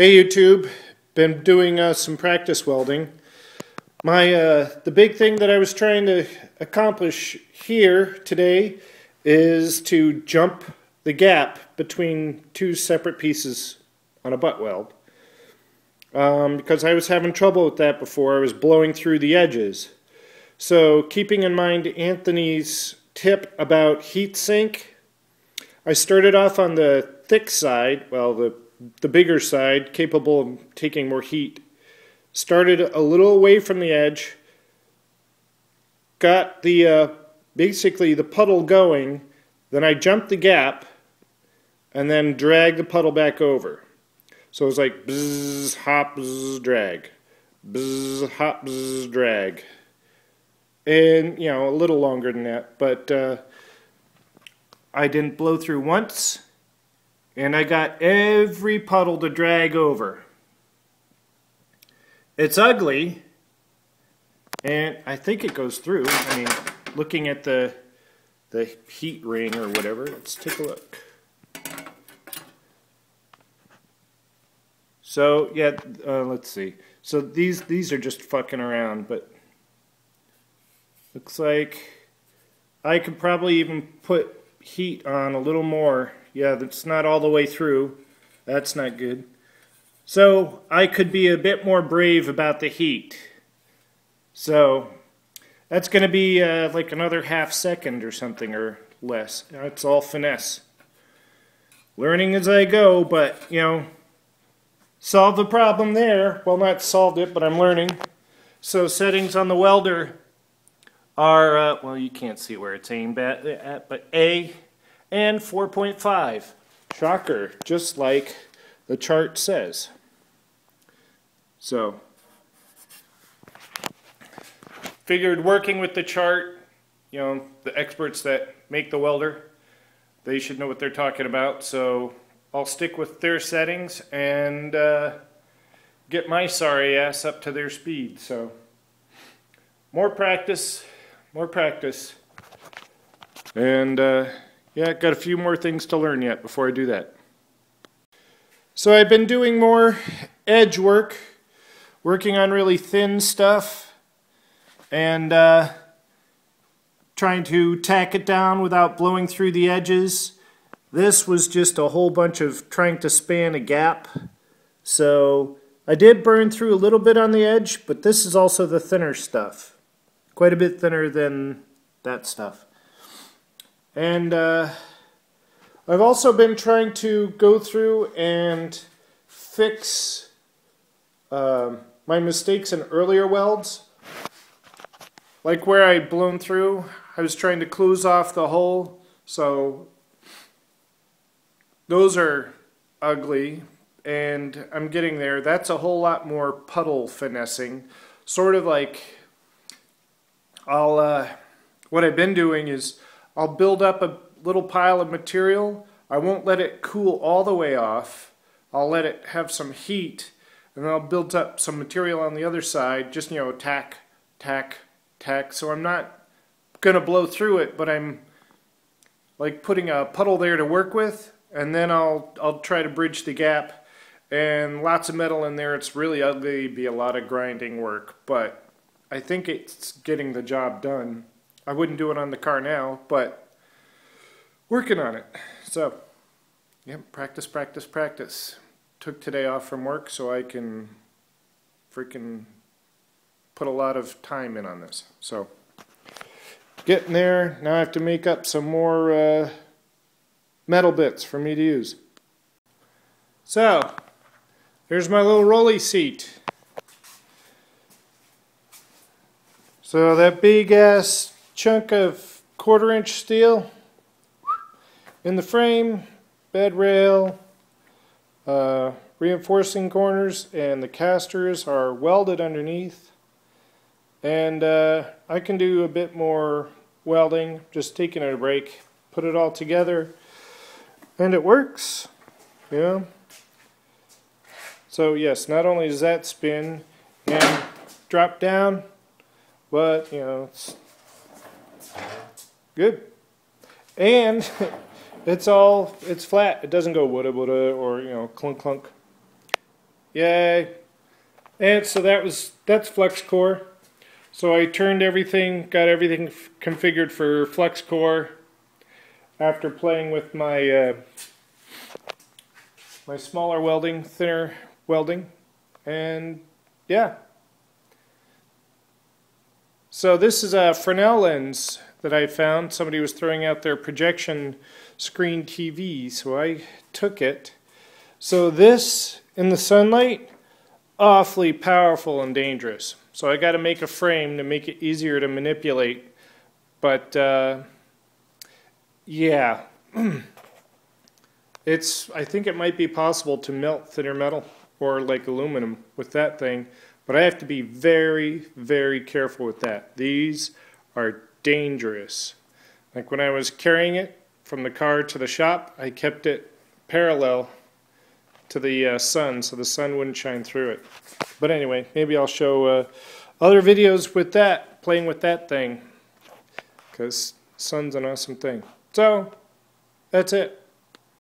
Hey YouTube, been doing some practice welding. The big thing that I was trying to accomplish here today is to jump the gap between two separate pieces on a butt weld. Because I was having trouble with that before. I was blowing through the edges. So keeping in mind Anthony's tip about heat sink, I started off on the thick side, well the bigger side, capable of taking more heat. Started a little away from the edge, got the basically the puddle going, then I jumped the gap, and then dragged the puddle back over. So it was like bzz, hop, bzz, drag, bzz, hop, bzz, drag. And, you know, a little longer than that, but I didn't blow through once, and I got every puddle to drag over. It's ugly, and I think it goes through. I mean, looking at the heat ring or whatever, let's take a look. So, yeah, let's see. So these are just fucking around, but looks like I could probably even put heat on a little more. Yeah, that's not all the way through. That's not good. So I could be a bit more brave about the heat. So that's going to be like another half second or something or less. It's all finesse. Learning as I go, but, you know, solve the problem there. Well, not solved it, but I'm learning. So settings on the welder are, well, you can't see where it's aimed at, but A and 4.5. Shocker, just like the chart says. So, figured working with the chart, you know, the experts that make the welder, they should know what they're talking about, so I'll stick with their settings and get my sorry ass up to their speed. So, more practice, and yeah, got a few more things to learn yet before I do that. So I've been doing more edge work, working on really thin stuff, and trying to tack it down without blowing through the edges. This was just a whole bunch of trying to span a gap. So I did burn through a little bit on the edge, but this is also the thinner stuff. Quite a bit thinner than that stuff. And I've also been trying to go through and fix my mistakes in earlier welds. Like where I'd blown through, I was trying to close off the hole, so those are ugly, and I'm getting there. That's a whole lot more puddle finessing. Sort of like what I've been doing is I'll build up a little pile of material. I won't let it cool all the way off. I'll let it have some heat, and then I'll build up some material on the other side, just, you know, tack, tack, tack. So I'm not going to blow through it, but I'm like putting a puddle there to work with, and then I'll try to bridge the gap. And lots of metal in there. It's really ugly, be a lot of grinding work, but I think it's getting the job done. I wouldn't do it on the car now, but working on it. So, yep, practice, practice, practice. Took today off from work so I can freaking put a lot of time in on this. So, getting there. Now I have to make up some more metal bits for me to use. So, here's my little rolly seat. So that big ass chunk of 1/4-inch steel in the frame, bed rail, reinforcing corners, and the casters are welded underneath. And I can do a bit more welding, just taking a break, put it all together, and it works, you know. So yes, not only does that spin and drop down, but, you know, it's good. And it's flat. It doesn't go woulda woulda or, you know, clunk clunk. Yay! And so that's Flux Core. So I turned everything, got everything configured for Flux Core after playing with my my smaller welding, thinner welding, and yeah. So this is a Fresnel lens that I found. Somebody was throwing out their projection screen TV, so I took it. So this, in the sunlight, awfully powerful and dangerous. So I got to make a frame to make it easier to manipulate. But yeah, I think it might be possible to melt thinner metal or like aluminum with that thing. But I have to be very, very careful with that. These are dangerous. Like when I was carrying it from the car to the shop, I kept it parallel to the sun so the sun wouldn't shine through it. But anyway, maybe I'll show other videos with that, playing with that thing, because sun's an awesome thing. So, that's it.